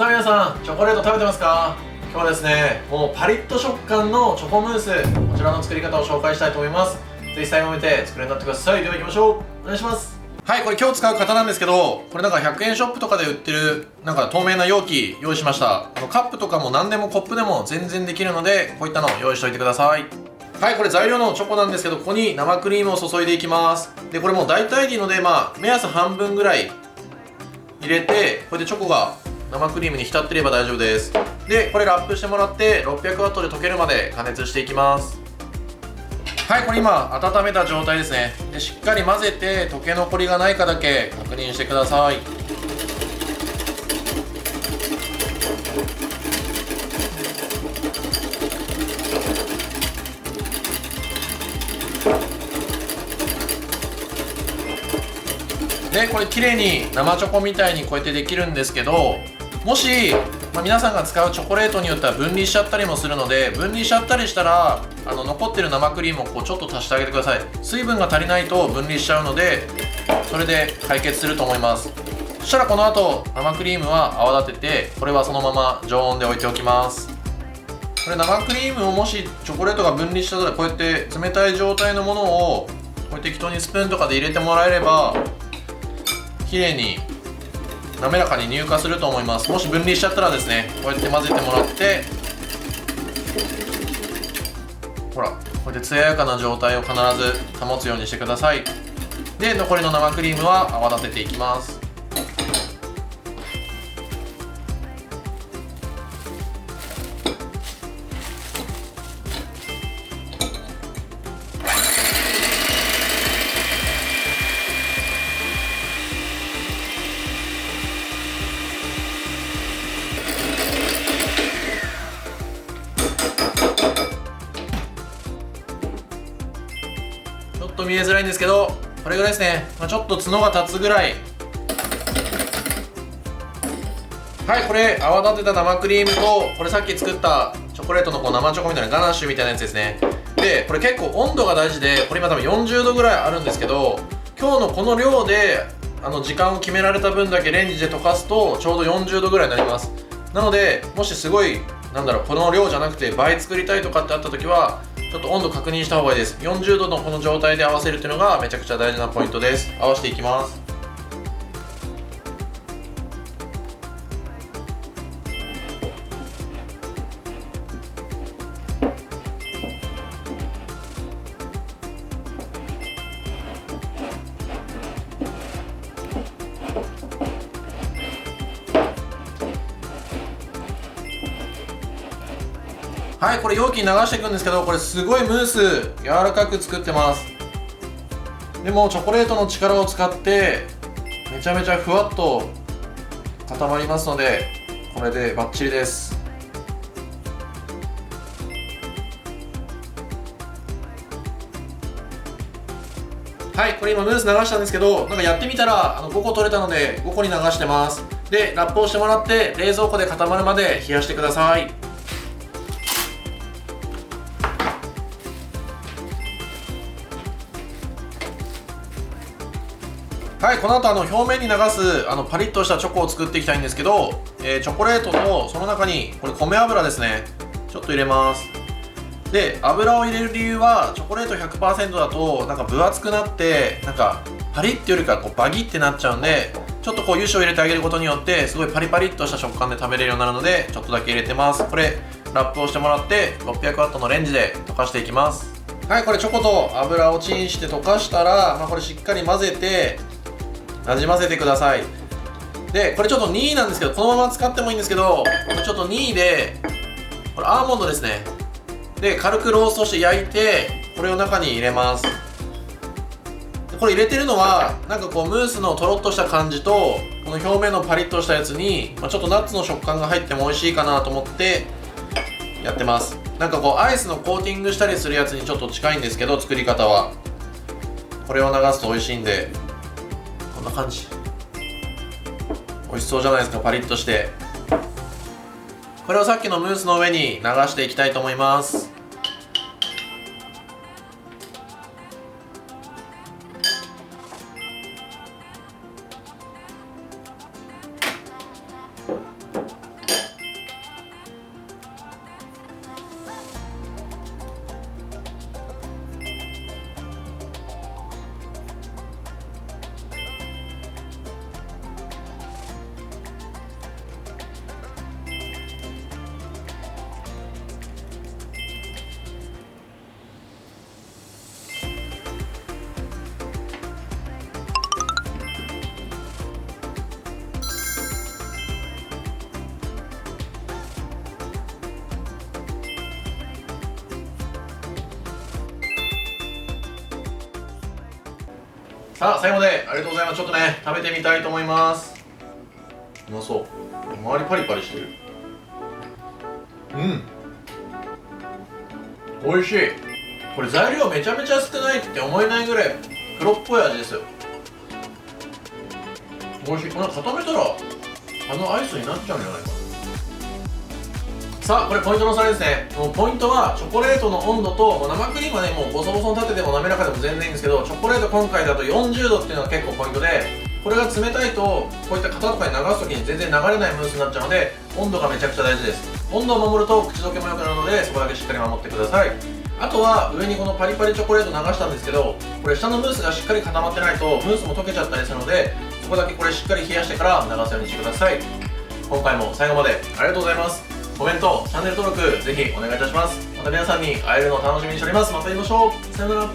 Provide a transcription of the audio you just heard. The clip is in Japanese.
さあ皆さん、チョコレート食べてますか？今日はですね、このパリッと食感のチョコムース、こちらの作り方を紹介したいと思います。ぜひ最後まで作るようになってください。では行きましょう。お願いします。はい、これ今日使う型なんですけど、これなんか100円ショップとかで売ってるなんか透明な容器用意しました。カップとかも何でもコップでも全然できるので、こういったのを用意しておいてください。はい、これ材料のチョコなんですけど、ここに生クリームを注いでいきます。で、これもう大体でいいので、目安半分ぐらい入れて、これでチョコが生クリームに浸っていれば大丈夫です。で、これラップしてもらって 600W で溶けるまで加熱していきます。はい、これ今温めた状態ですね。で、しっかり混ぜて溶け残りがないかだけ確認してください。で、これ綺麗に生チョコみたいにこうやってできるんですけど、もし、皆さんが使うチョコレートによっては分離しちゃったりもするので、分離しちゃったりしたら残ってる生クリームをこうちょっと足してあげてください。水分が足りないと分離しちゃうので、それで解決すると思います。そしたらこの後生クリームは泡立てて、これはそのまま常温で置いておきます。これ生クリームをもしチョコレートが分離したら、こうやって冷たい状態のものをこうやって適当にスプーンとかで入れてもらえれば綺麗に滑らかに乳化すると思います。もし分離しちゃったらですね、こうやって混ぜてもらって、ほら、こうやって艶やかな状態を必ず保つようにしてください。で、残りの生クリームは泡立てていきます。ちょっと見えづらいんですけど、これぐらいですね。ちょっと角が立つぐらい。はい、これ泡立てた生クリームと、これさっき作ったチョコレートのこう生チョコみたいなガナッシュみたいなやつですね。で、これ結構温度が大事で、これ今多分40度ぐらいあるんですけど、今日のこの量で時間を決められた分だけレンジで溶かすとちょうど40度ぐらいになります。なので、もしすごいこの量じゃなくて倍作りたいとかってあった時は、ちょっと温度確認した方がいいです。40度のこの状態で合わせるっていうのがめちゃくちゃ大事なポイントです。合わせていきます。はい、これ容器に流していくんですけど、これすごいムース柔らかく作ってます。でもチョコレートの力を使ってめちゃめちゃふわっと固まりますので、これでバッチリです。はい、これ今ムース流したんですけど、やってみたら5個取れたので5個に流してます。で、ラップをしてもらって冷蔵庫で固まるまで冷やしてください。はい、この後表面に流すパリッとしたチョコを作っていきたいんですけど、チョコレートとその中にこれ米油ですね、ちょっと入れます。で、油を入れる理由は、チョコレート 100% だと分厚くなってパリッってよりかバギってなっちゃうんで、ちょっとこう油脂を入れてあげることによってすごいパリパリっとした食感で食べれるようになるので、ちょっとだけ入れてます。これラップをしてもらって 600W のレンジで溶かしていきます。はい、これチョコと油をチンして溶かしたら、これしっかり混ぜてなじませてください。で、これちょっと2位なんですけど、このまま使ってもいいんですけど、これちょっと2位で、これアーモンドですね。で、軽くローストして焼いて、これを中に入れます。これ入れてるのは、こうムースのとろっとした感じと、この表面のパリッとしたやつに、ちょっとナッツの食感が入っても美味しいかなと思ってやってます。こうアイスのコーティングしたりするやつにちょっと近いんですけど、作り方はこれを流すと美味しいんで、こんな感じ。美味しそうじゃないですか、パリッとして。これをさっきのムースの上に流していきたいと思います。さあ最後までありがとうございます。ちょっとね食べてみたいと思います。うまそう。周りパリパリしてる。美味しい。これ材料めちゃめちゃ少ないって思えないぐらい黒っぽい味ですよ。美味しい。これ固めたらアイスになっちゃうんじゃないかな。さあこれポイントの差ですね。もうポイントはチョコレートの温度と、生クリームはねもうボソボソに立てても滑らかでも全然いいんですけど、チョコレート今回だと40度っていうのが結構ポイントで、これが冷たいとこういった型とかに流す時に全然流れないムースになっちゃうので、温度がめちゃくちゃ大事です。温度を守ると口どけも良くなるので、そこだけしっかり守ってください。あとは上にこのパリパリチョコレート流したんですけど、これ下のムースがしっかり固まってないとムースも溶けちゃったりするので、そこだけこれしっかり冷やしてから流すようにしてください。今回も最後までありがとうございます。コメント、チャンネル登録ぜひお願いいたします。また皆さんに会えるのを楽しみにしております。また会いましょう。さよなら。